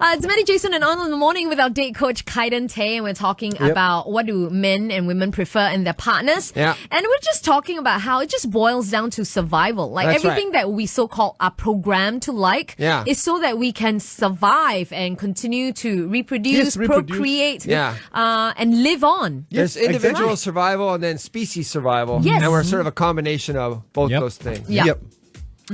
It's Maddie Jason and On in the Morning with our date coach Kaiden Tay, and we're talking about what do men and women prefer in their partners. Yeah. And we're just talking about how it just boils down to survival. Like That's everything right. that we so-called are programmed to like is so that we can survive and continue to reproduce, procreate, and live on. There's individual Right. survival and then species survival. Yes. And we're sort of a combination of both those things. Yeah. Yep.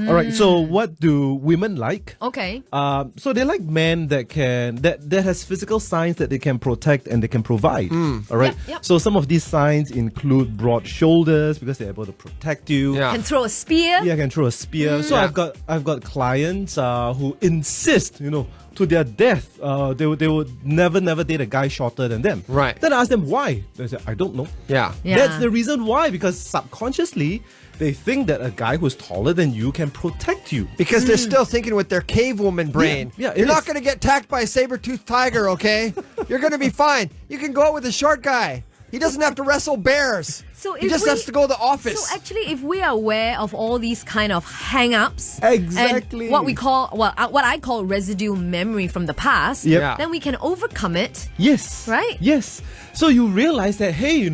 All right. So, what do women like? Okay. So they like men that has physical signs that they can protect and they can provide. All right. Yep. So some of these signs include broad shoulders because they're able to protect you. Yeah. Can throw a spear. Yeah, can throw a spear. So Yeah. I've got clients who insist, to their death, they would never date a guy shorter than them. Right. Then I ask them why. They say, I don't know. Yeah. Yeah. That's the reason why, because subconsciously they think that a guy who's taller than you can protect you. Because they're still thinking with their cave woman brain. Yeah, it You're not is. going to get attacked by a saber-toothed tiger, okay? You're going to be fine. You can go out with a short guy. He doesn't have to wrestle bears. So he if just we- has to go to the office. So actually, if we are aware of all these kind of hang-ups, Exactly. and what I call residue memory from the past, Yep. Yeah. then we can overcome it. Yes. Right? Yes. So you realize that, hey,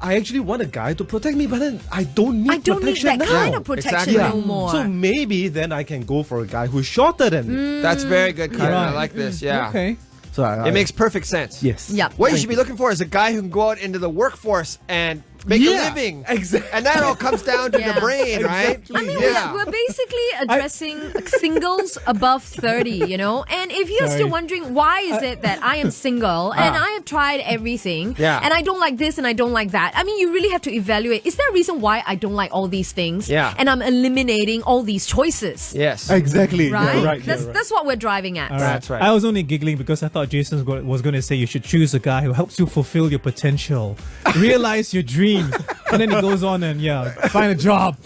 I actually want a guy to protect me, but then I don't need I don't need protection that now. kind of protection Exactly. no more. So maybe then I can go for a guy who's shorter than me. That's very good, Karen. I Right. like this. Yeah. Okay. So It makes perfect sense. yes. Yep. What you should be looking for is a guy who can go out into the workforce and make a living. Exactly. And that all comes down to Yeah. the brain, right? I mean, yeah. we're basically addressing singles above 30, And if you're still wondering why is it that I am single and I have tried everything and I don't like this and I don't like that, I mean, you really have to evaluate, is there a reason why I don't like all these things? Yeah. And I'm eliminating all these choices. Yes. Exactly. Right? Yeah, right. That's what we're driving at. All right. That's right. I was only giggling because I thought Jason was going to say you should choose a guy who helps you fulfill your potential, realize your dreams, and then he goes on and find a job.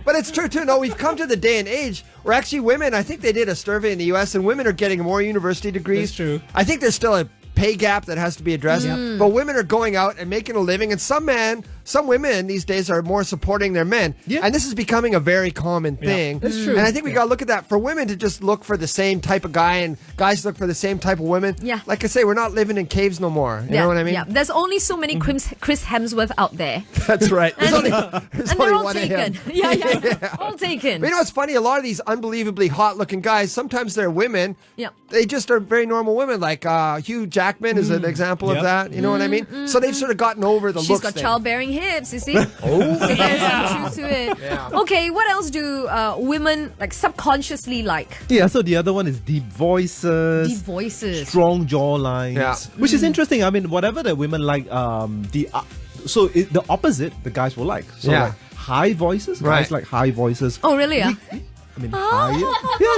But it's true, too. No, we've come to the day and age where actually women, I think they did a survey in the U.S., and women are getting more university degrees. That's true. I think there's still a pay gap that has to be addressed. But women are going out and making a living, and some women these days are more supporting their men. Yeah. And this is becoming a very common thing. That's true. And I think we got to look at that. For women to just look for the same type of guy and guys look for the same type of women. Yeah. Like I say, we're not living in caves no more. You know what I mean? Yeah. There's only so many Chris Hemsworth out there. That's right. There's And, only, there's and only they're all one of taken. him. Yeah. All taken. But you know what's funny? A lot of these unbelievably hot-looking guys, sometimes they're women. Yep. They just are very normal women. Like Hugh Jackman is an example of Yep. that. You know what I mean? So they've sort of gotten over the She's looks got thing. childbearing hips, you see? There's some truth to it. Yeah. Okay, what else do women like subconsciously like? Yeah, so the other one is deep voices. Deep voices. Strong jawlines. Yeah. Which is interesting. I mean, whatever the women like, the opposite, the guys will like. So Yeah. like high voices, Right. guys like high voices. Oh, really? Higher. Yeah,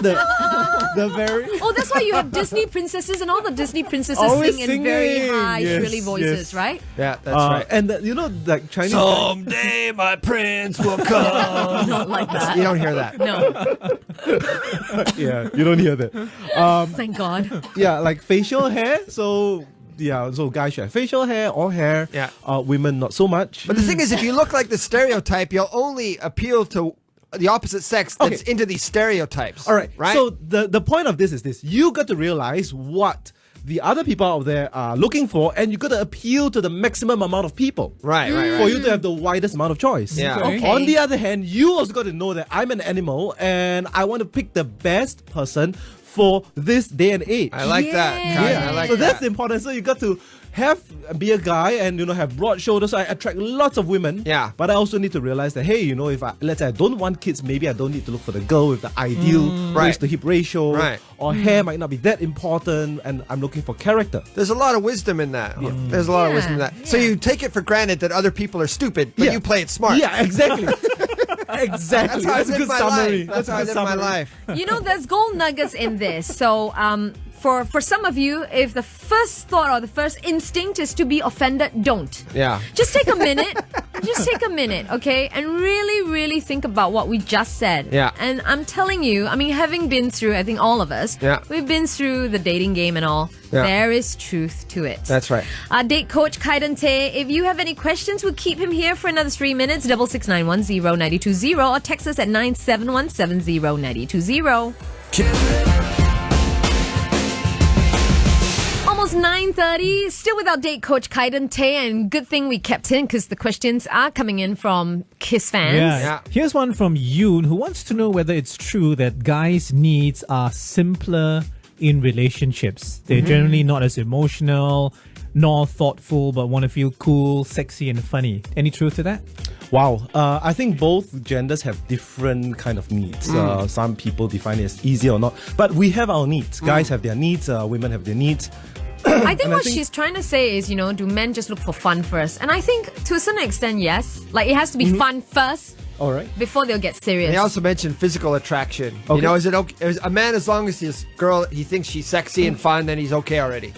the very... Oh, that's why you have Disney princesses and all the Disney princesses Always sing in very singing. high, Yes, shrilly voices, yes. right? Yeah, that's right. And like Chinese... Someday my prince will come. Not like that. You don't hear that. No, yeah, you don't hear that. thank God. Yeah, like facial hair. So guys should have facial hair or hair. Yeah. Women not so much. But the thing is, if you look like the stereotype, you'll only appeal to the opposite sex that's Okay. into these stereotypes. All right. Right? So the point of this is this: you got to realize what the other people out there are looking for, and you got to appeal to the maximum amount of people. right. For you to have the widest amount of choice. Yeah. Okay. On the other hand, you also got to know that I'm an animal and I want to pick the best person for this day and age. I like that. Kai. Yeah. I like so that. that's important. So you got to be a guy and have broad shoulders. So I attract lots of women. Yeah. But I also need to realize that hey, if let's say I don't want kids, maybe I don't need to look for the girl with the ideal Right. waist to hip ratio. Right. Or hair might not be that important, and I'm looking for character. There's a lot of wisdom in that. There's a lot of wisdom in that. So you take it for granted that other people are stupid, but Yeah. you play it smart. Yeah, exactly. Exactly. That's how I a live good my summary. life. That's how I a live good my summary. life. There's gold nuggets in this. So, for some of you, if the first thought or the first instinct is to be offended, don't. Yeah. Just take a minute. Just take a minute, okay? And really, really think about what we just said. Yeah. And I'm telling you, I mean, having been through, I think all of us, we've been through the dating game and all. Yeah. There is truth to it. That's right. Our date coach, Kaiden Tay. If you have any questions, we'll keep him here for another 3 minutes. 66910 920 or text us at 97170 920. Almost 9:30. Still with our date coach Kaiden Tay, and good thing we kept in because the questions are coming in from Kiss fans. Yeah. Here's one from Yoon who wants to know whether it's true that guys' needs are simpler in relationships. They're generally not as emotional nor thoughtful, but want to feel cool, sexy, and funny. Any truth to that? Wow. I think both genders have different kind of needs. Some people define it as easy or not. But we have our needs. Guys have their needs. Women have their needs. I think what she's trying to say is, do men just look for fun first? And I think to a certain extent, yes. Like, it has to be fun first. All right. Before they'll get serious. They also mentioned physical attraction. Okay. Is it okay? Is a man, as long as his girl, he thinks she's sexy and fun, then he's okay already.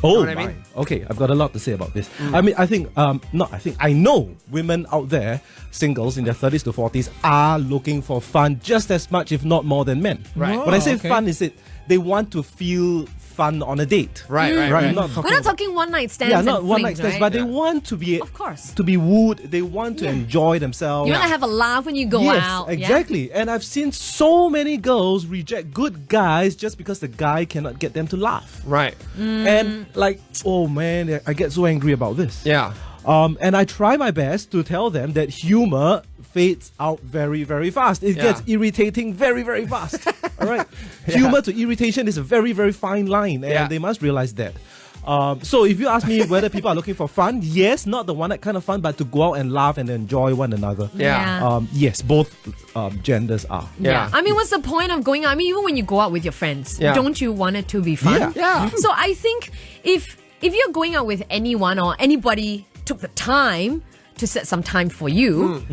Oh, what I mean? Okay, I've got a lot to say about this. I know women out there, singles in their 30s to 40s, are looking for fun just as much, if not more, than men. Right. When I say okay. fun, is it they want to feel fun on a date. Right. We're not talking one night stands. Yeah, not and one flings, night stands, right? but they want to be, of course, to be wooed. They want to enjoy themselves. You want to have a laugh when you go yes, out. exactly. And I've seen so many girls reject good guys just because the guy cannot get them to laugh. Right. And oh man, I get so angry about this. Yeah. And I try my best to tell them that humor fades out very, very fast. It gets irritating very, very fast. All right. Humor to irritation is a very, very fine line, and they must realize that. So if you ask me whether people are looking for fun, yes, not the one night kind of fun, but to go out and laugh and enjoy one another. Yeah. Yes, both genders are. Yeah. I mean, what's the point of going out? I mean, even when you go out with your friends, don't you want it to be fun? Yeah. So I think if you're going out with anyone or anybody took the time to set some time for you,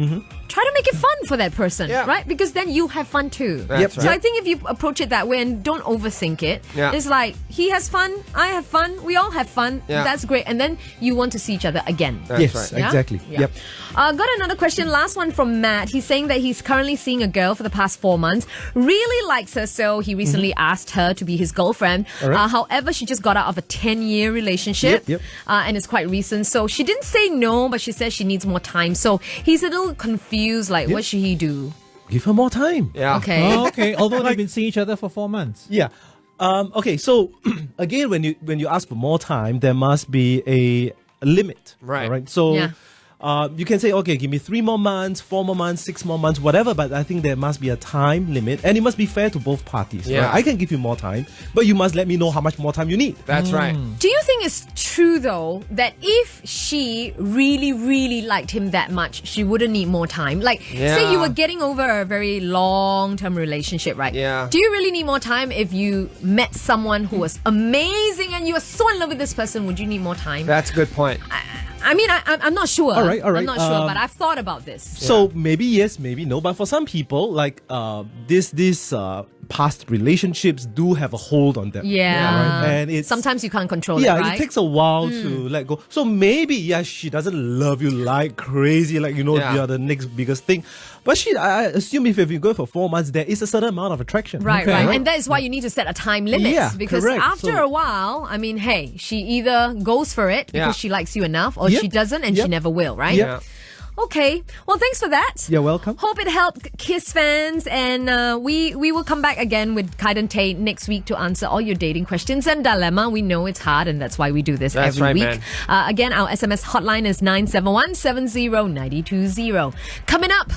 try to make it fun for that person, right? Because then you have fun too. That's right. So I think if you approach it that way and don't overthink it, it's like he has fun, I have fun, we all have fun. That's great. And then you want to see each other again. That's right. Exactly. Yeah. Yep. Got another question. Last one from Matt. He's saying that he's currently seeing a girl for the past 4 months. Really likes her, so he recently asked her to be his girlfriend. Right. However, she just got out of a 10-year relationship. Yep. And it's quite recent. So she didn't say no, but she says she needs more time. So he's a little confused. Like, what should he do? Give her more time. Yeah. Okay. Oh, okay. Although they've been seeing each other for 4 months. Yeah. Okay. So again, when you ask for more time, there must be a limit. Right. All right. So. Yeah. You can say, okay, give me 3 more months, 4 more months, 6 more months, whatever, but I think there must be a time limit and it must be fair to both parties. Yeah. Right? I can give you more time, but you must let me know how much more time you need. That's right. Do you think it's true though that if she really, really liked him that much, she wouldn't need more time? Like, say you were getting over a very long-term relationship, right? Yeah. Do you really need more time if you met someone who was amazing and you were so in love with this person? Would you need more time? That's a good point. I mean, I'm not sure. All right. I'm not sure, but I've thought about this. So maybe yes, maybe no. But for some people, like this past relationships do have a hold on them. Yeah. Right? And it's Sometimes you can't control it, yeah, right? it takes a while to let go. So maybe she doesn't love you like crazy, like you are the next biggest thing. But I assume if you go for 4 months, there is a certain amount of attraction. Right. And that is why you need to set a time limit. Yeah, because correct. after a while, I mean, hey, she either goes for it because she likes you enough or she doesn't and she never will, right? Yeah. Okay. Well, thanks for that. You're welcome. Hope it helped Kiss fans. And we will come back again with Kaiden Tay next week to answer all your dating questions and dilemma. We know it's hard and that's why we do this That's every right, week. man. Again, our SMS hotline is 971 70 920. Coming up,